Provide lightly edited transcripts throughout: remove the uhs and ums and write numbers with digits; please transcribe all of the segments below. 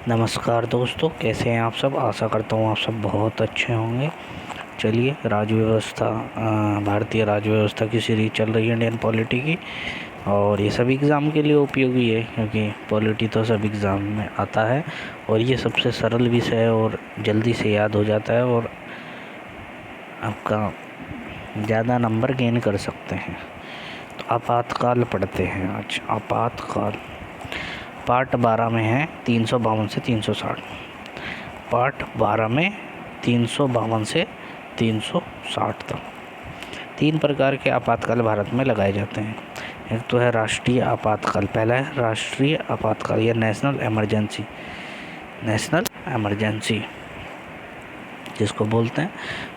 नमस्कार दोस्तों, कैसे हैं आप सब। आशा करता हूँ आप सब बहुत अच्छे होंगे। चलिए, भारतीय राज्य व्यवस्था की सीरीज चल रही है इंडियन पॉलिटी की, और ये सभी एग्ज़ाम के लिए उपयोगी है क्योंकि पॉलिटी तो सब एग्ज़ाम में आता है और ये सबसे सरल विषय है और जल्दी से याद हो जाता है और आपका ज़्यादा नंबर गेन कर सकते हैं। तो आपातकाल पढ़ते हैं आज। आपातकाल पार्ट 12 में है 352 से 360। पार्ट 12 में 352 से 360 तक 3 प्रकार के आपातकाल भारत में लगाए जाते हैं। एक तो है राष्ट्रीय आपातकाल। पहला है राष्ट्रीय आपातकाल या नेशनल इमरजेंसी जिसको बोलते हैं।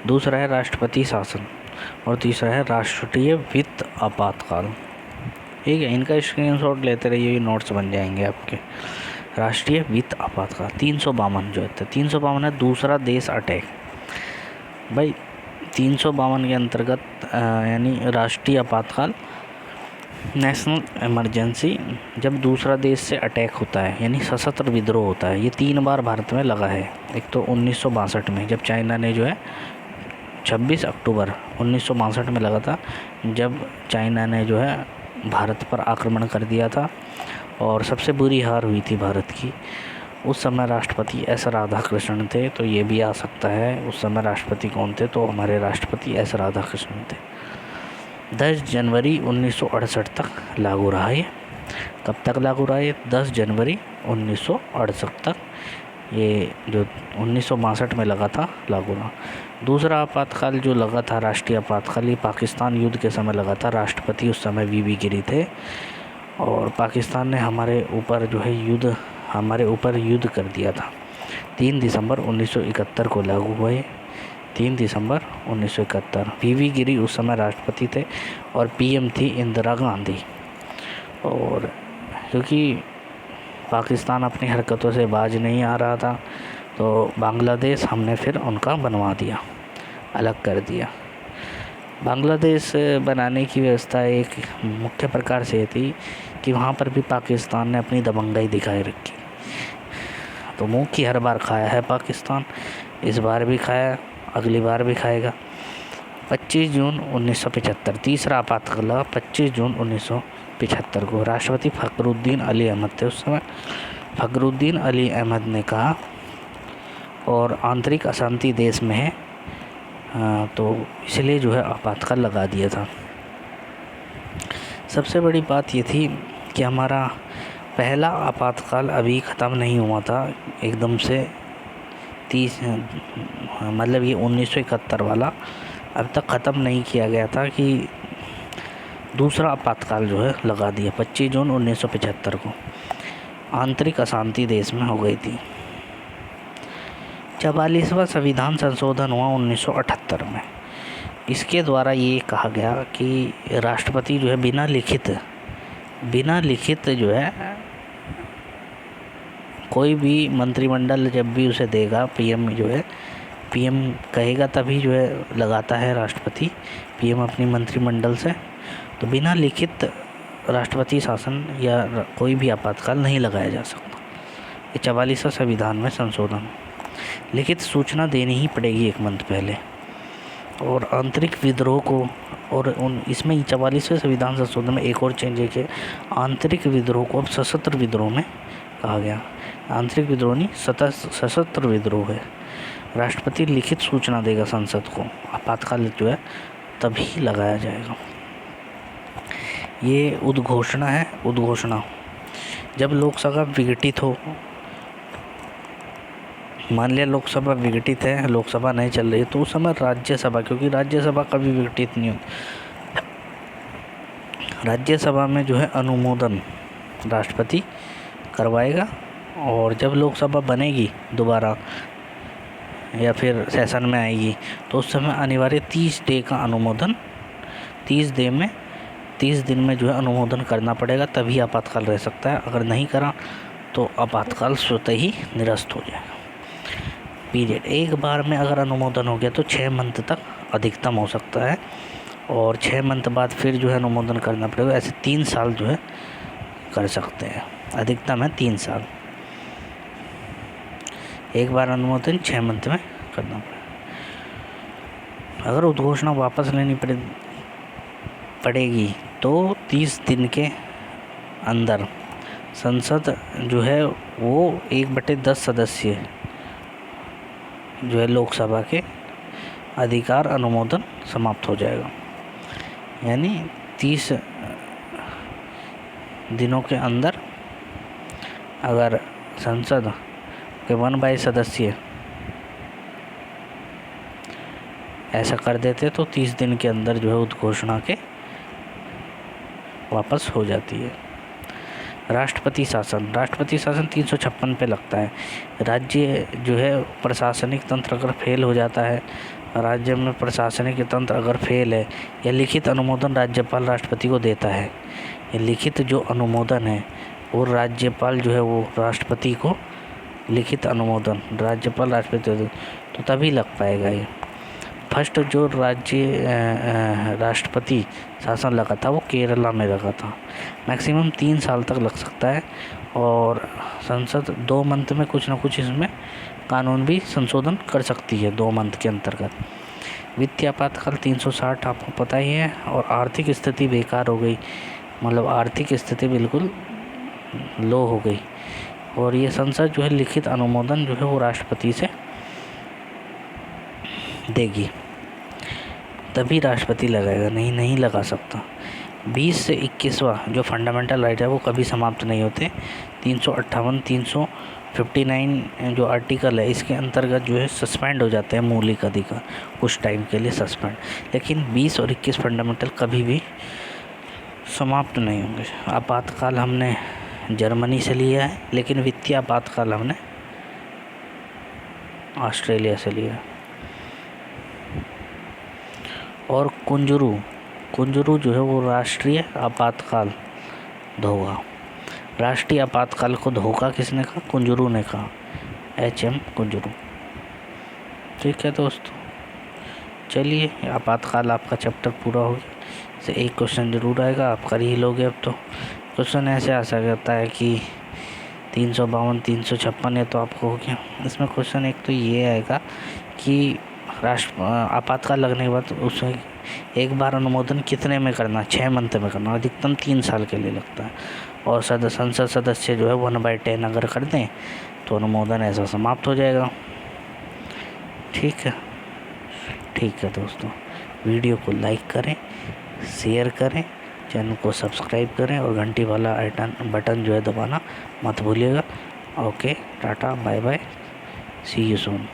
दूसरा है राष्ट्रपति शासन और तीसरा है राष्ट्रीय वित्त आपातकाल। ठीक है, इनका स्क्रीनशॉट लेते रहिए, ये नोट्स बन जाएंगे आपके। राष्ट्रीय वित्त आपातकाल 352 जो है 352 है दूसरा देश अटैक। भाई 352 के अंतर्गत यानी राष्ट्रीय आपातकाल, नेशनल इमरजेंसी, जब दूसरा देश से अटैक होता है यानी सशस्त्र विद्रोह होता है। ये 3 बार भारत में लगा है। एक तो 1962 में जब चाइना ने जो है 26 अक्टूबर 1962 में लगा था, जब चाइना ने जो है भारत पर आक्रमण कर दिया था और सबसे बुरी हार हुई थी भारत की। उस समय राष्ट्रपति एस राधाकृष्णन थे, तो ये भी आ सकता है उस समय राष्ट्रपति कौन थे, तो हमारे राष्ट्रपति एस राधाकृष्णन थे। 10 जनवरी 1968 तक लागू रहा ये। कब तक लागू रहा ये? 10 जनवरी 1968 तक। ये जो 1962 में लगा था लागू रहा। दूसरा आपातकाल जो लगा था राष्ट्रीय आपातकाल, ये पाकिस्तान युद्ध के समय लगा था। राष्ट्रपति उस समय वीवी गिरी थे और पाकिस्तान ने हमारे ऊपर युद्ध कर दिया था। 3 दिसंबर 1971 को लागू हुआ है। 3 दिसंबर 1971। वीवी गिरी उस समय राष्ट्रपति थे और पीएम थी इंदिरा गांधी। और क्योंकि पाकिस्तान अपनी हरकतों से बाज नहीं आ रहा था, तो बांग्लादेश हमने फिर उनका बनवा दिया, अलग कर दिया। बांग्लादेश बनाने की व्यवस्था एक मुख्य प्रकार से थी कि वहाँ पर भी पाकिस्तान ने अपनी दबंगाई दिखाई रखी। तो मुँह की हर बार खाया है पाकिस्तान, इस बार भी खाया, अगली बार भी खाएगा। 25 जून 1975 तीसरा आपातकाल लगा। 25 जून 1975 को राष्ट्रपति फ़खरुद्दीन अली अहमद थे उस समय। फ़खरुद्दीन अली अहमद ने कहा, और आंतरिक अशांति देश में है, तो इसलिए जो है आपातकाल लगा दिया था। सबसे बड़ी बात ये थी कि हमारा पहला आपातकाल अभी ख़त्म नहीं हुआ था एकदम से। 30 मतलब ये 1971 वाला अब तक ख़त्म नहीं किया गया था कि दूसरा आपातकाल जो है लगा दिया 25 जून 1975 को। आंतरिक अशांति देश में हो गई थी। 44वां संविधान संशोधन हुआ 1978 में। इसके द्वारा ये कहा गया कि राष्ट्रपति जो है बिना लिखित जो है कोई भी मंत्रिमंडल जब भी उसे देगा, पीएम कहेगा तभी जो है लगाता है राष्ट्रपति, पीएम अपनी मंत्रिमंडल से। तो बिना लिखित राष्ट्रपति शासन या कोई भी आपातकाल नहीं लगाया जा सकता। ये 44वां संविधान में संशोधन। लिखित सूचना देनी ही पड़ेगी 1 मंथ पहले। और आंतरिक विद्रोह को, और इसमें 44वें संविधान संशोधन में एक और चेंज है कि आंतरिक विद्रोह को अब सशस्त्र विद्रोह में कहा गया। आंतरिक विद्रोह नहीं, सशस्त्र विद्रोह है। राष्ट्रपति लिखित सूचना देगा संसद को, आपातकाल जो है तभी लगाया जाएगा। ये उद्घोषणा है। उद्घोषणा जब लोकसभा विघटित हो, मान लिया लोकसभा विघटित है, लोकसभा नहीं चल रही है, तो उस समय राज्यसभा, क्योंकि राज्यसभा कभी विघटित नहीं होती, राज्यसभा में जो है अनुमोदन राष्ट्रपति करवाएगा। और जब लोकसभा बनेगी दोबारा या फिर सेशन में आएगी, तो उस समय अनिवार्य 30 डे का अनुमोदन, 30 दिन में जो है अनुमोदन करना पड़ेगा, तभी आपातकाल रह सकता है। अगर नहीं करा तो आपातकाल स्वतः ही निरस्त हो जाएगा। पीरियड एक बार में अगर अनुमोदन हो गया तो 6 मंथ तक अधिकतम हो सकता है, और 6 मंथ बाद फिर जो है अनुमोदन करना पड़ेगा। ऐसे 3 साल जो है कर सकते हैं, अधिकतम है 3 साल। एक बार अनुमोदन 6 मंथ में करना पड़ेगा। अगर उद्घोषणा वापस लेनी पड़ेगी तो 30 दिन के अंदर संसद जो है वो 1/10 सदस्य जो है लोकसभा के अधिकार अनुमोदन समाप्त हो जाएगा। यानी 30 दिनों के अंदर अगर संसद के 1/2 सदस्य ऐसा कर देते तो 30 दिन के अंदर जो है उद्घोषणा के वापस हो जाती है। राष्ट्रपति शासन 356 पे लगता है। राज्य जो है प्रशासनिक तंत्र अगर फेल हो जाता है, राज्य में प्रशासनिक तंत्र अगर फेल है या लिखित अनुमोदन राज्यपाल राष्ट्रपति को देता है, या लिखित जो अनुमोदन है वो राज्यपाल जो है वो राष्ट्रपति को लिखित अनुमोदन राज्यपाल राष्ट्रपति तो तभी लग पाएगा ये। फर्स्ट जो राष्ट्रपति शासन लगा था वो केरला में लगा था। मैक्सिमम 3 साल तक लग सकता है और संसद 2 मंथ में कुछ ना कुछ इसमें कानून भी संशोधन कर सकती है 2 मंथ के अंतर्गत। वित्तीय आपातकाल 360 आपको पता ही है। और आर्थिक स्थिति बेकार हो गई, मतलब आर्थिक स्थिति बिल्कुल लो हो गई और ये संसद जो है लिखित अनुमोदन जो है वो राष्ट्रपति से देगी, तभी राष्ट्रपति लगाएगा, नहीं लगा सकता। 20 से 21वां जो फंडामेंटल राइट है वो कभी समाप्त नहीं होते। 358 359 जो आर्टिकल है इसके अंतर्गत जो है सस्पेंड हो जाते हैं मौलिक अधिकार कुछ टाइम के लिए सस्पेंड, लेकिन 20 और 21 फंडामेंटल कभी भी समाप्त नहीं होंगे। आपातकाल हमने जर्मनी से लिया है, लेकिन वित्तीय आपातकाल हमने ऑस्ट्रेलिया से लिया है। और कुंजरू जो है वो राष्ट्रीय आपातकाल धोखा। राष्ट्रीय आपातकाल को धोखा किसने कहा? कुंजरू ने कहा, HM कुंजरू। ठीक है दोस्तों, चलिए आपातकाल आपका चैप्टर पूरा हो गया। से एक क्वेश्चन ज़रूर आएगा, आप कर ही लोगे। अब तो क्वेश्चन ऐसे आ सकता है कि 352 356 है तो आपको हो गया। इसमें क्वेश्चन एक तो ये आएगा कि आपातकाल लगने के बाद उसे एक बार अनुमोदन कितने में करना? 6 मंथ में करना, अधिकतम 3 साल के लिए लगता है। और संसद सदस्य जो है 1/10 अगर कर दें तो अनुमोदन ऐसा समाप्त हो जाएगा। ठीक है दोस्तों, वीडियो को लाइक करें, शेयर करें, चैनल को सब्सक्राइब करें और घंटी वाला बटन जो है दबाना मत भूलिएगा। Okay, tata, bye bye, see you soon.